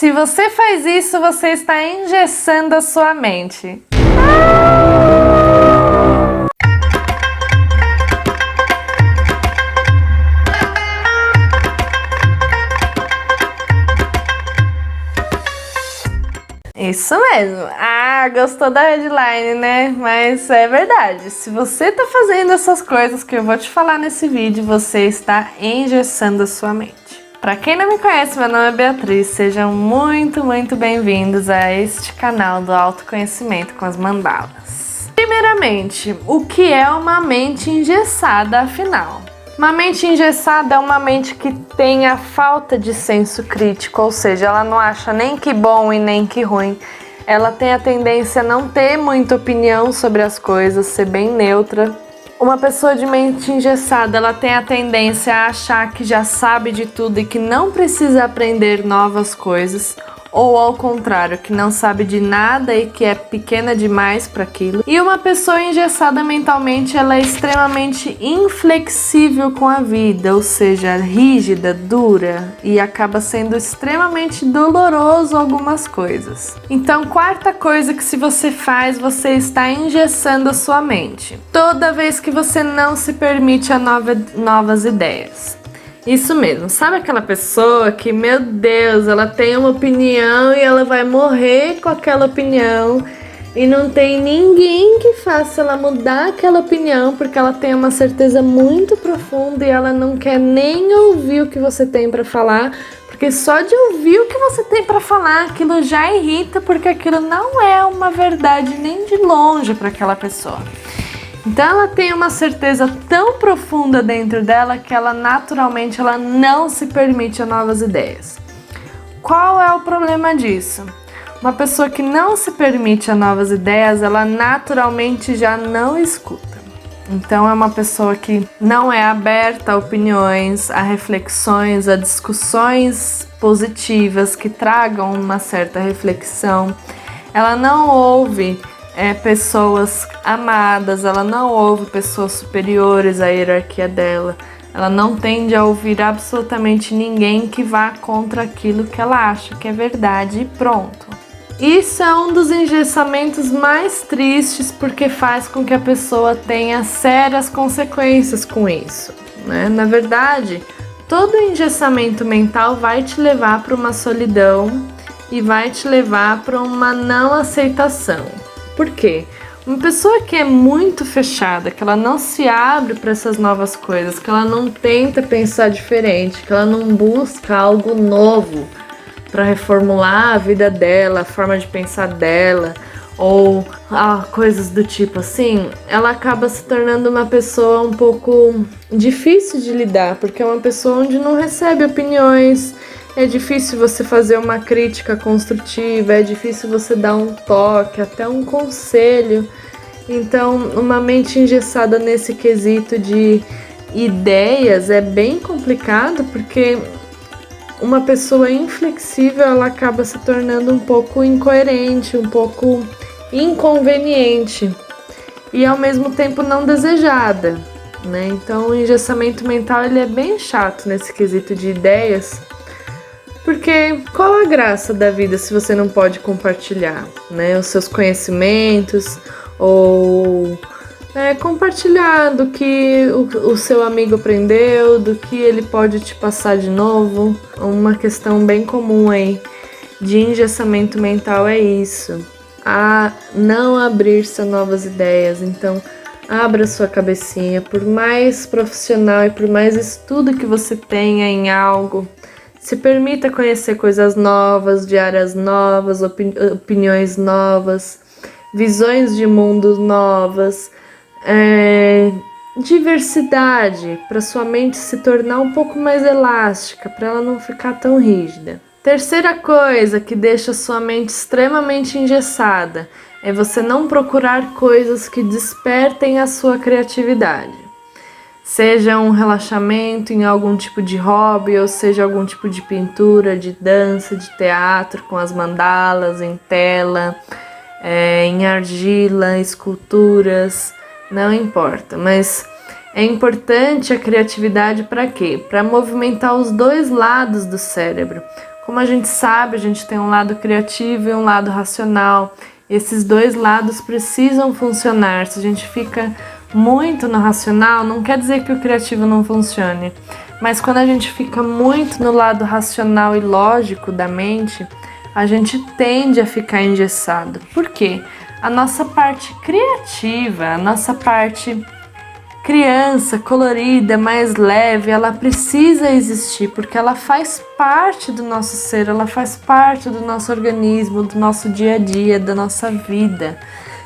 Se você faz isso, você está engessando a sua mente. Isso mesmo. Ah, gostou da headline, né? Mas é verdade. Se você tá fazendo essas coisas que eu vou te falar nesse vídeo, você está engessando a sua mente. Pra quem não me conhece, meu nome é Beatriz. Sejam muito bem-vindos a este canal do autoconhecimento com as mandalas. Primeiramente, o que é uma mente engessada, afinal? Uma mente engessada é uma mente que tem a falta de senso crítico, ou seja, ela não acha nem que bom e nem que ruim. Ela tem a tendência a não ter muita opinião sobre as coisas, ser bem neutra. Uma pessoa de mente engessada, ela tem a tendência a achar que já sabe de tudo e que não precisa aprender novas coisas. Ou ao contrário, que não sabe de nada e que é pequena demais para aquilo. E uma pessoa engessada mentalmente, ela é extremamente inflexível com a vida, ou seja, rígida, dura, e acaba sendo extremamente doloroso algumas coisas. Então, quarta coisa que se você faz, você está engessando a sua mente. Toda vez que você não se permite a novas ideias. Isso mesmo, sabe aquela pessoa que, meu Deus, ela tem uma opinião e ela vai morrer com aquela opinião e não tem ninguém que faça ela mudar aquela opinião porque ela tem uma certeza muito profunda e ela não quer nem ouvir o que você tem para falar, porque só de ouvir o que você tem para falar, aquilo já irrita, porque aquilo não é uma verdade nem de longe para aquela pessoa. Então ela tem uma certeza tão profunda dentro dela que ela naturalmente ela não se permite a novas ideias. Qual é o problema disso? Uma pessoa que não se permite a novas ideias, ela naturalmente já não escuta. Então é uma pessoa que não é aberta a opiniões, a reflexões, a discussões positivas que tragam uma certa reflexão. Ela não ouve pessoas amadas, ela não ouve pessoas superiores à hierarquia dela, ela não tende a ouvir absolutamente ninguém que vá contra aquilo que ela acha que é verdade e pronto. Isso é um dos engessamentos mais tristes porque faz com que a pessoa tenha sérias consequências com isso, né? Na verdade, todo engessamento mental vai te levar para uma solidão e vai te levar para uma não aceitação. Por quê? Uma pessoa que é muito fechada, que ela não se abre para essas novas coisas, que ela não tenta pensar diferente, que ela não busca algo novo para reformular a vida dela, a forma de pensar dela, ou coisas do tipo assim, ela acaba se tornando uma pessoa um pouco difícil de lidar, porque é uma pessoa onde não recebe opiniões. É difícil você fazer uma crítica construtiva, é difícil você dar um toque, até um conselho. Então, uma mente engessada nesse quesito de ideias é bem complicado, porque uma pessoa inflexível, ela acaba se tornando um pouco incoerente, um pouco inconveniente e ao mesmo tempo não desejada, né? Então, o engessamento mental ele é bem chato nesse quesito de ideias. Porque qual a graça da vida se você não pode compartilhar, né, os seus conhecimentos ou compartilhar do que o seu amigo aprendeu, do que ele pode te passar de novo? Uma questão bem comum aí de engessamento mental é isso, a não abrir-se a novas ideias. Então, abra sua cabecinha, por mais profissional e por mais estudo que você tenha em algo, se permita conhecer coisas novas, de áreas novas, opiniões novas, visões de mundos novas, diversidade, para sua mente se tornar um pouco mais elástica, para ela não ficar tão rígida. Terceira coisa que deixa sua mente extremamente engessada é você não procurar coisas que despertem a sua criatividade. Seja um relaxamento em algum tipo de hobby, ou seja algum tipo de pintura, de dança, de teatro, com as mandalas em tela, em argila, esculturas, não importa. Mas é importante a criatividade para quê? Para movimentar os dois lados do cérebro. Como a gente sabe, a gente tem um lado criativo e um lado racional. Esses dois lados precisam funcionar. Se a gente fica muito no racional, não quer dizer que o criativo não funcione. Mas quando a gente fica muito no lado racional e lógico da mente, a gente tende a ficar engessado. Por quê? A nossa parte criativa, a nossa parte criança, colorida, mais leve, ela precisa existir porque ela faz parte do nosso ser, ela faz parte do nosso organismo, do nosso dia a dia, da nossa vida.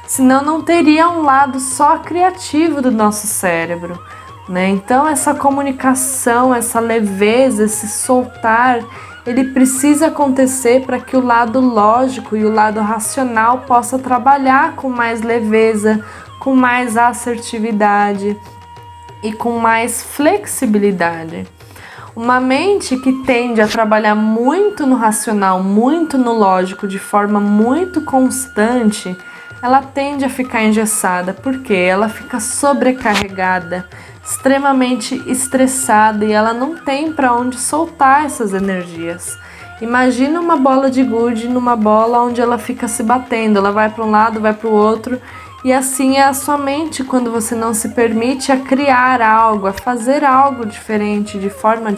Senão não teria um lado só criativo do nosso cérebro, né? Então essa comunicação, essa leveza, esse soltar, ele precisa acontecer para que o lado lógico e o lado racional possa trabalhar com mais leveza, com mais assertividade e com mais flexibilidade. Uma mente que tende a trabalhar muito no racional, muito no lógico, de forma muito constante, ela tende a ficar engessada, porque ela fica sobrecarregada, extremamente estressada e ela não tem para onde soltar essas energias. Imagina uma bola de gude numa bola onde ela fica se batendo, ela vai para um lado, vai para o outro, e assim é a sua mente quando você não se permite a criar algo, a fazer algo diferente, de forma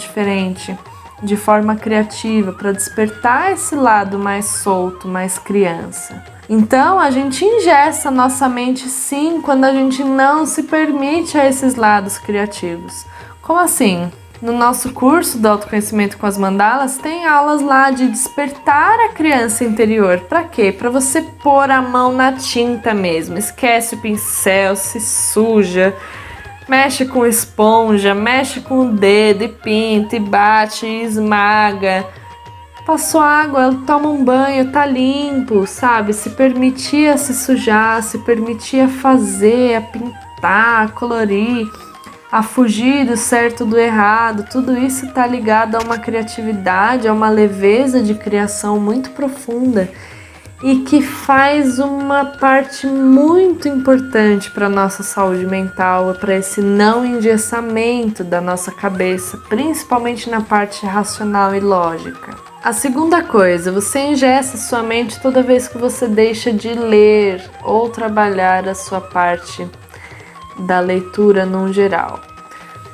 criativa, para despertar esse lado mais solto, mais criança. Então a gente engessa nossa mente sim quando a gente não se permite a esses lados criativos. Como assim? No nosso curso do autoconhecimento com as mandalas tem aulas lá de despertar a criança interior. Para quê? Para você pôr a mão na tinta mesmo. Esquece o pincel, se suja, mexe com esponja, mexe com o dedo e pinta e bate e esmaga. Passou água, toma um banho, tá limpo, sabe? Se permitir a se sujar, se permitir a fazer, a pintar, a colorir, a fugir do certo do errado, tudo isso está ligado a uma criatividade, a uma leveza de criação muito profunda e que faz uma parte muito importante para a nossa saúde mental, para esse não engessamento da nossa cabeça, principalmente na parte racional e lógica. A segunda coisa, você engessa sua mente toda vez que você deixa de ler ou trabalhar a sua parte da leitura num geral.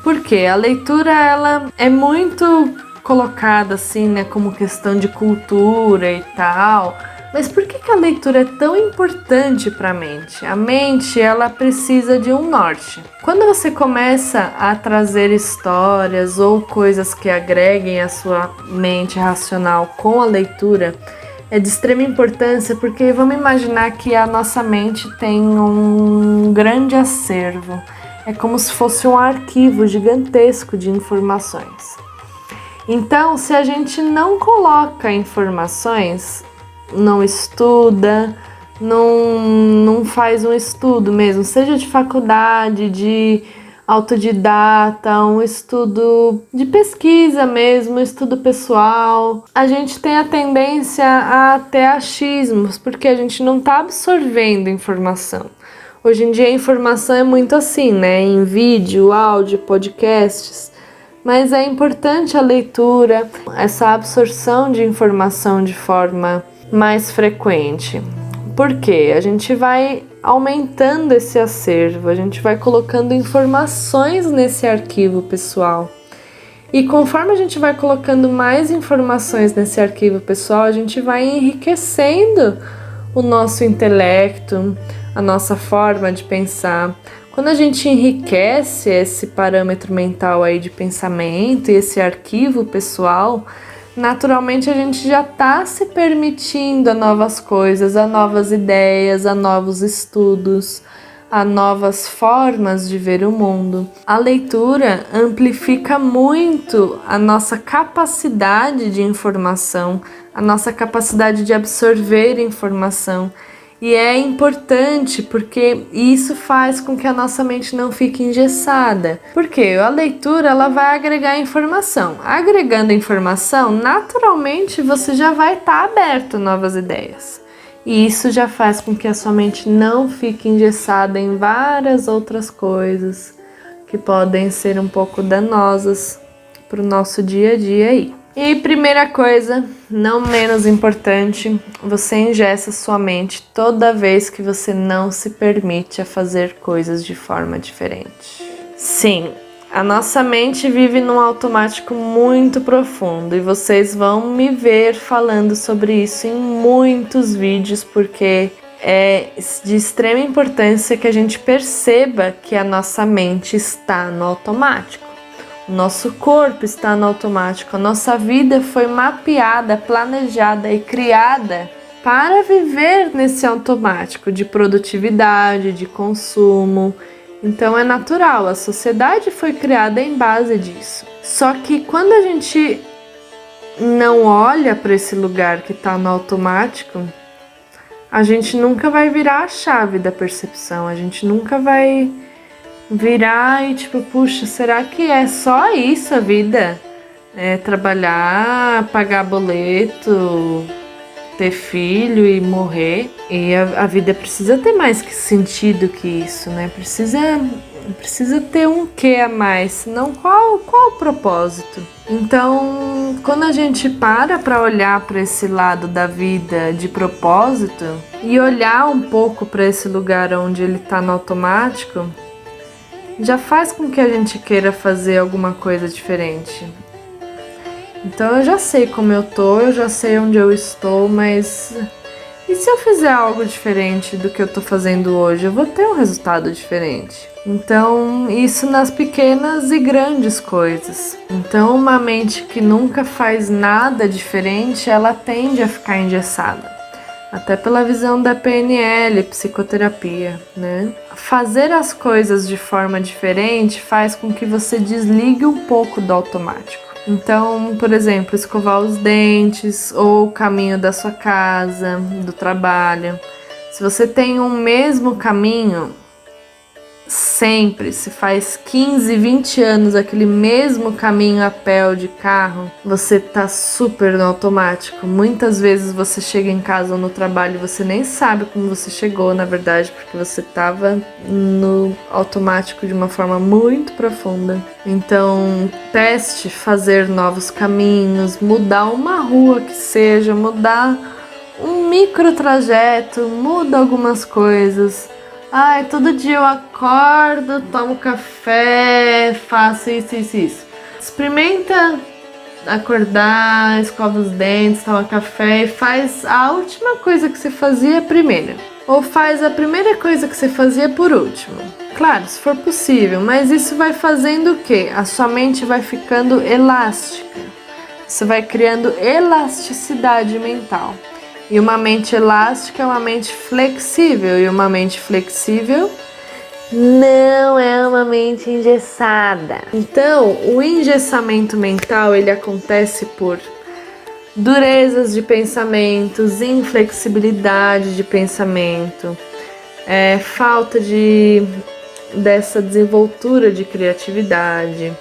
Porque a leitura ela é muito colocada assim, né, como questão de cultura e tal. Mas por que a leitura é tão importante para a mente? A mente, ela precisa de um norte. Quando você começa a trazer histórias ou coisas que agreguem a sua mente racional com a leitura, é de extrema importância, porque vamos imaginar que a nossa mente tem um grande acervo. É como se fosse um arquivo gigantesco de informações. Então, se a gente não coloca informações, não estuda, não faz um estudo mesmo, seja de faculdade, de autodidata, um estudo de pesquisa mesmo, um estudo pessoal, a gente tem a tendência a ter achismos, porque a gente não está absorvendo informação. Hoje em dia a informação é muito assim, né? Em vídeo, áudio, podcasts, mas é importante a leitura, essa absorção de informação de forma mais frequente. Por quê? A gente vai aumentando esse acervo, a gente vai colocando informações nesse arquivo pessoal. E conforme a gente vai colocando mais informações nesse arquivo pessoal, a gente vai enriquecendo o nosso intelecto, a nossa forma de pensar. Quando a gente enriquece esse parâmetro mental aí de pensamento e esse arquivo pessoal, naturalmente a gente já está se permitindo a novas coisas, a novas ideias, a novos estudos, a novas formas de ver o mundo. A leitura amplifica muito a nossa capacidade de informação, a nossa capacidade de absorver informação. E é importante porque isso faz com que a nossa mente não fique engessada. Porque a leitura ela vai agregar informação. Agregando informação, naturalmente você já vai estar aberto a novas ideias. E isso já faz com que a sua mente não fique engessada em várias outras coisas que podem ser um pouco danosas para o nosso dia a dia aí. E primeira coisa, não menos importante, você engessa sua mente toda vez que você não se permite a fazer coisas de forma diferente. Sim, a nossa mente vive num automático muito profundo e vocês vão me ver falando sobre isso em muitos vídeos, porque é de extrema importância que a gente perceba que a nossa mente está no automático. O nosso corpo está no automático, a nossa vida foi mapeada, planejada e criada para viver nesse automático de produtividade, de consumo. Então é natural, a sociedade foi criada em base disso. Só que quando a gente não olha para esse lugar que está no automático, a gente nunca vai virar a chave da percepção, a gente nunca vai virar e tipo, puxa, será que é só isso a vida? É trabalhar, pagar boleto, ter filho e morrer? E a vida precisa ter mais que sentido que isso, né? Precisa ter um quê a mais, senão qual o propósito? Então, quando a gente para olhar para esse lado da vida de propósito e olhar um pouco para esse lugar onde ele tá no automático, já faz com que a gente queira fazer alguma coisa diferente. Então eu já sei como eu tô, eu já sei onde eu estou, mas e se eu fizer algo diferente do que eu tô fazendo hoje? Eu vou ter um resultado diferente. Então, isso nas pequenas e grandes coisas. Então, uma mente que nunca faz nada diferente, ela tende a ficar engessada. Até pela visão da PNL, psicoterapia, né? Fazer as coisas de forma diferente faz com que você desligue um pouco do automático. Então, por exemplo, escovar os dentes ou o caminho da sua casa, do trabalho. Se você tem um mesmo caminho, sempre, se faz 15, 20 anos aquele mesmo caminho a pé ou de carro, você tá super no automático. Muitas vezes você chega em casa ou no trabalho e você nem sabe como você chegou, na verdade, porque você tava no automático de uma forma muito profunda. Então, teste fazer novos caminhos, mudar uma rua que seja, mudar um micro trajeto, muda algumas coisas. Ai, todo dia eu acordo, tomo café, faço isso. Experimenta acordar, escova os dentes, toma café e faz a última coisa que você fazia primeiro. Ou faz a primeira coisa que você fazia por último. Claro, se for possível, mas isso vai fazendo o quê? A sua mente vai ficando elástica. Você vai criando elasticidade mental. E uma mente elástica é uma mente flexível, e uma mente flexível não é uma mente engessada. Então, o engessamento mental, ele acontece por durezas de pensamentos, inflexibilidade de pensamento, falta dessa desenvoltura de criatividade,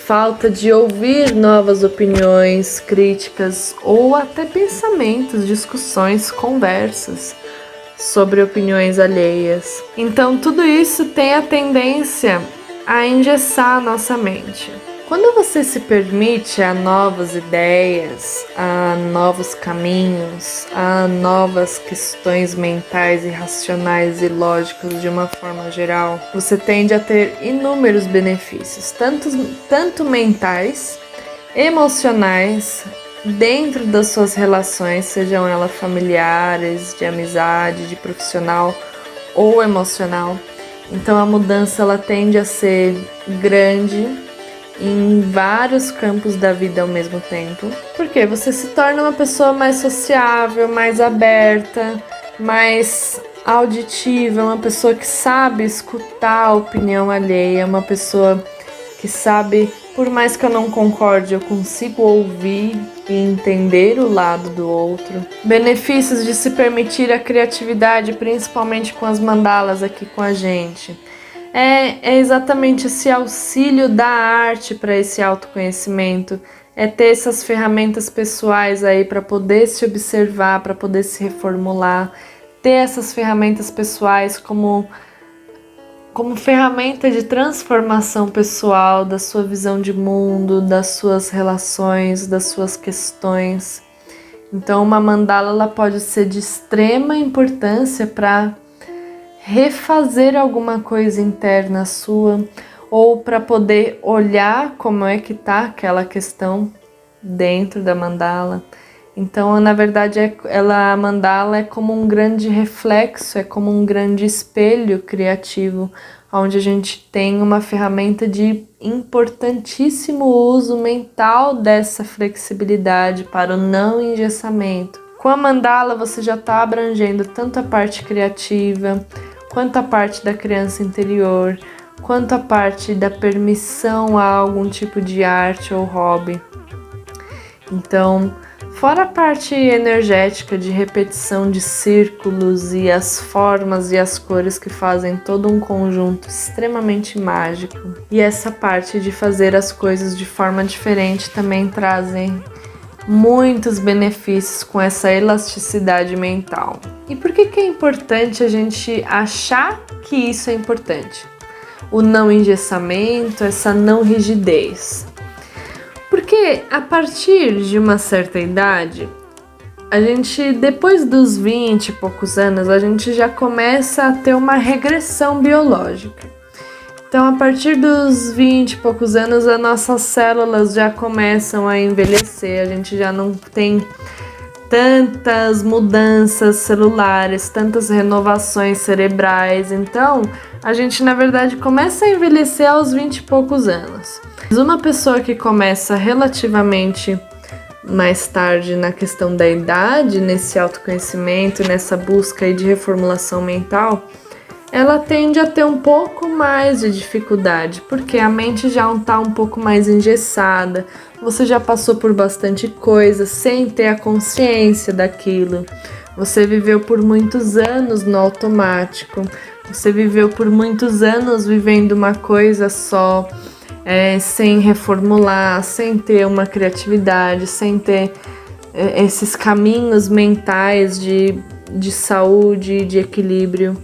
falta de ouvir novas opiniões, críticas ou até pensamentos, discussões, conversas sobre opiniões alheias. Então, tudo isso tem a tendência a engessar a nossa mente. Quando você se permite a novas ideias, a novos caminhos, a novas questões mentais e racionais e lógicas de uma forma geral, você tende a ter inúmeros benefícios, tanto mentais, emocionais, dentro das suas relações, sejam elas familiares, de amizade, de profissional ou emocional. Então a mudança ela tende a ser grande em vários campos da vida ao mesmo tempo, porque você se torna uma pessoa mais sociável, mais aberta, mais auditiva, uma pessoa que sabe escutar a opinião alheia, uma pessoa que sabe, por mais que eu não concorde, eu consigo ouvir e entender o lado do outro. Benefícios de se permitir a criatividade, principalmente com as mandalas aqui com a gente. É exatamente esse auxílio da arte para esse autoconhecimento, é ter essas ferramentas pessoais aí para poder se observar, para poder se reformular, ter essas ferramentas pessoais como como ferramenta de transformação pessoal da sua visão de mundo, das suas relações, das suas questões. Então, uma mandala ela pode ser de extrema importância para refazer alguma coisa interna sua, ou para poder olhar como é que tá aquela questão dentro da mandala. Então, na verdade, a mandala é como um grande reflexo, é como um grande espelho criativo, onde a gente tem uma ferramenta de importantíssimo uso mental dessa flexibilidade para o não engessamento. Com a mandala, você já está abrangendo tanto a parte criativa, quanto a parte da criança interior, quanto a parte da permissão a algum tipo de arte ou hobby. Então, fora a parte energética de repetição de círculos e as formas e as cores que fazem todo um conjunto extremamente mágico. E essa parte de fazer as coisas de forma diferente também trazem muitos benefícios com essa elasticidade mental. E por que é importante a gente achar que isso é importante? O não engessamento, essa não rigidez. Porque a partir de uma certa idade, a gente, depois dos 20 e poucos anos, a gente já começa a ter uma regressão biológica. Então, a partir dos 20 e poucos anos, as nossas células já começam a envelhecer, a gente já não tem tantas mudanças celulares, tantas renovações cerebrais. Então, a gente, na verdade, começa a envelhecer aos 20 e poucos anos. Uma pessoa que começa relativamente mais tarde na questão da idade, nesse autoconhecimento, nessa busca aí de reformulação mental, ela tende a ter um pouco mais de dificuldade, porque a mente já está um pouco mais engessada, você já passou por bastante coisa sem ter a consciência daquilo, você viveu por muitos anos no automático, você viveu por muitos anos vivendo uma coisa só, sem reformular, sem ter uma criatividade, sem ter esses caminhos mentais de saúde, de equilíbrio.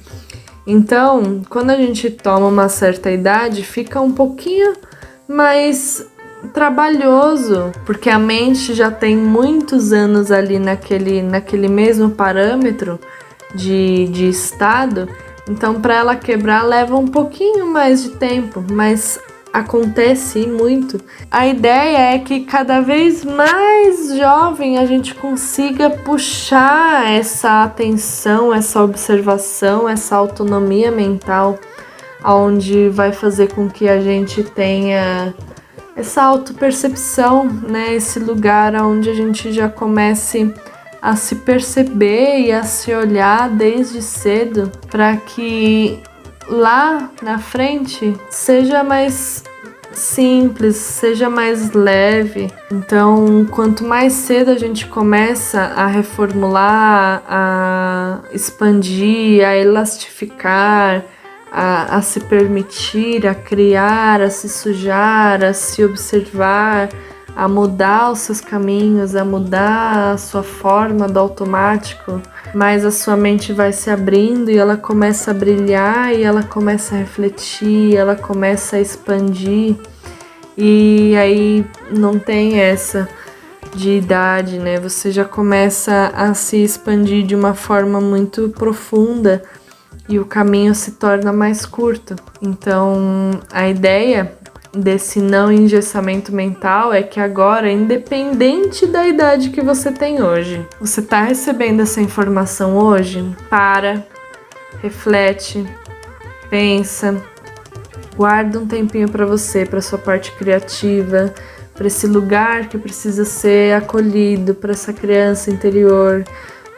Então, quando a gente toma uma certa idade, fica um pouquinho mais trabalhoso, porque a mente já tem muitos anos ali naquele mesmo parâmetro de estado, então para ela quebrar leva um pouquinho mais de tempo, mas acontece muito. A ideia é que cada vez mais jovem a gente consiga puxar essa atenção, essa observação, essa autonomia mental, onde vai fazer com que a gente tenha essa autopercepção, né? Esse lugar onde a gente já comece a se perceber e a se olhar desde cedo, para que lá na frente seja mais simples, seja mais leve. Então, quanto mais cedo a gente começa a reformular, a expandir, a elastificar, a se permitir, a criar, a se sujar, a se observar, a mudar os seus caminhos, a mudar a sua forma do automático, mas a sua mente vai se abrindo e ela começa a brilhar e ela começa a refletir, ela começa a expandir, e aí não tem essa de idade, né? Você já começa a se expandir de uma forma muito profunda e o caminho se torna mais curto. Então, a ideia desse não engessamento mental é que agora, independente da idade que você tem hoje, você está recebendo essa informação hoje, reflete, pensa, guarda um tempinho para você, para sua parte criativa, para esse lugar que precisa ser acolhido, para essa criança interior,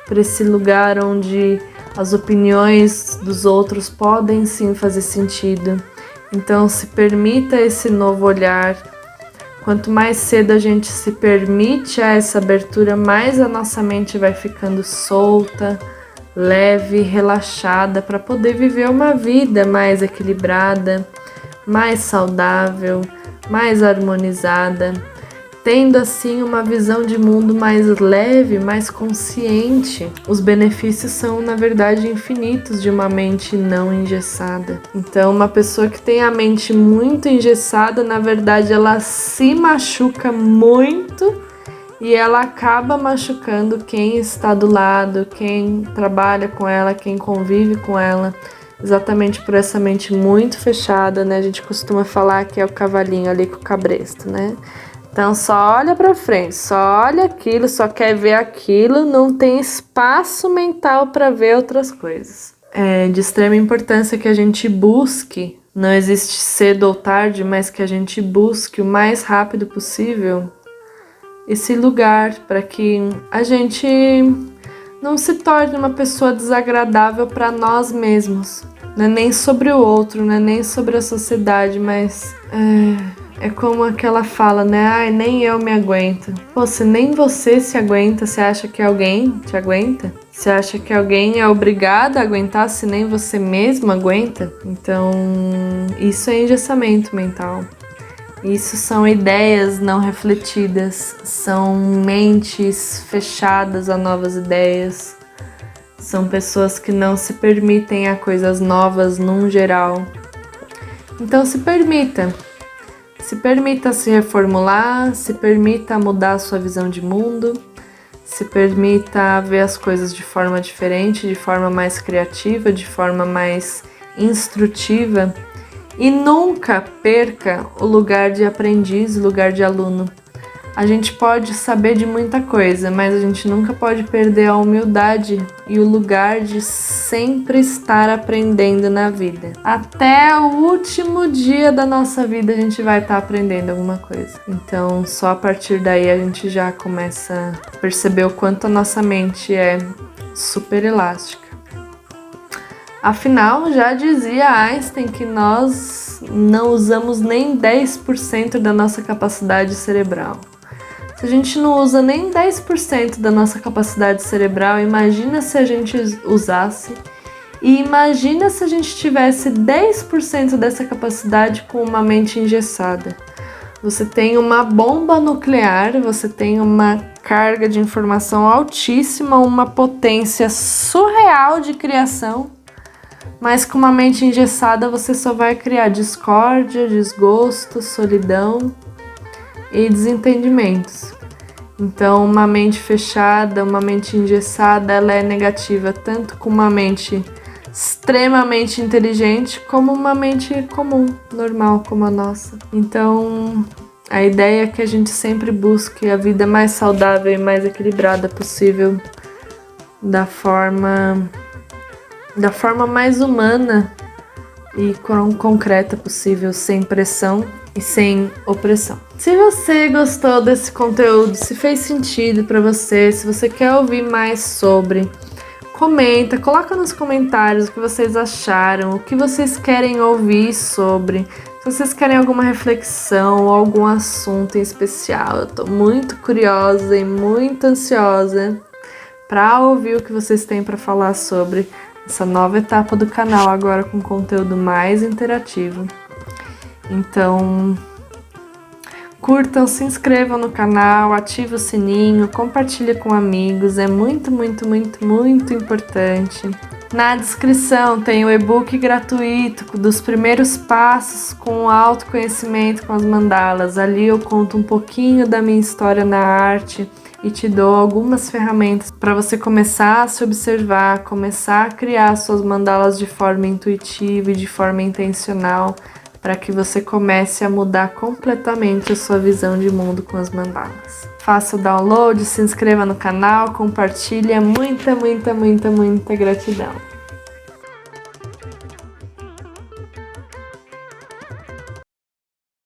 para esse lugar onde as opiniões dos outros podem sim fazer sentido. Então, se permita esse novo olhar. Quanto mais cedo a gente se permite a essa abertura, mais a nossa mente vai ficando solta, leve, relaxada, para poder viver uma vida mais equilibrada, mais saudável, mais harmonizada. tendo assim uma visão de mundo mais leve, mais consciente. Os benefícios são, na verdade, infinitos de uma mente não engessada. Então, uma pessoa que tem a mente muito engessada, na verdade, ela se machuca muito e ela acaba machucando quem está do lado, quem trabalha com ela, quem convive com ela. Exatamente por essa mente muito fechada, né? A gente costuma falar que é o cavalinho ali com o cabresto, né? Então só olha pra frente, só olha aquilo, só quer ver aquilo, não tem espaço mental para ver outras coisas. É de extrema importância que a gente busque, não existe cedo ou tarde, mas que a gente busque o mais rápido possível esse lugar para que a gente não se torne uma pessoa desagradável para nós mesmos. Não é nem sobre o outro, não é nem sobre a sociedade, mas é como aquela fala, né? Ai, nem eu me aguento. Pô, se nem você se aguenta, você acha que alguém te aguenta? Você acha que alguém é obrigado a aguentar se nem você mesmo aguenta? Então, isso é engessamento mental. Isso são ideias não refletidas, são mentes fechadas a novas ideias, são pessoas que não se permitem a coisas novas num geral. Então se permita se reformular, se permita mudar a sua visão de mundo, se permita ver as coisas de forma diferente, de forma mais criativa, de forma mais instrutiva. E nunca perca o lugar de aprendiz, o lugar de aluno. A gente pode saber de muita coisa, mas a gente nunca pode perder a humildade e o lugar de sempre estar aprendendo na vida. Até o último dia da nossa vida a gente vai estar aprendendo alguma coisa. Então, só a partir daí a gente já começa a perceber o quanto a nossa mente é super elástica. Afinal, já dizia Einstein que nós não usamos nem 10% da nossa capacidade cerebral. Se a gente não usa nem 10% da nossa capacidade cerebral, imagina se a gente usasse. E imagina se a gente tivesse 10% dessa capacidade com uma mente engessada. Você tem uma bomba nuclear, você tem uma carga de informação altíssima, uma potência surreal de criação. Mas com uma mente engessada você só vai criar discórdia, desgosto, solidão e desentendimentos. Então uma mente fechada, uma mente engessada, ela é negativa tanto com uma mente extremamente inteligente como uma mente comum, normal como a nossa. Então a ideia é que a gente sempre busque a vida mais saudável e mais equilibrada possível, da forma mais humana e concreta possível, sem pressão e sem opressão. Se você gostou desse conteúdo, se fez sentido para você, se você quer ouvir mais sobre, comenta, coloca nos comentários o que vocês acharam, o que vocês querem ouvir sobre, se vocês querem alguma reflexão ou algum assunto em especial. Eu tô muito curiosa e muito ansiosa para ouvir o que vocês têm para falar sobre essa nova etapa do canal, agora com conteúdo mais interativo. Então, curtam, se inscrevam no canal, ativem o sininho, compartilhem com amigos, é muito, muito, muito, muito importante. Na descrição tem o e-book gratuito dos primeiros passos com o autoconhecimento com as mandalas. Ali eu conto um pouquinho da minha história na arte e te dou algumas ferramentas para você começar a se observar, começar a criar suas mandalas de forma intuitiva e de forma intencional, para que você comece a mudar completamente a sua visão de mundo com as mandalas. Faça o download, se inscreva no canal, compartilhe, muita, muita, muita, muita gratidão.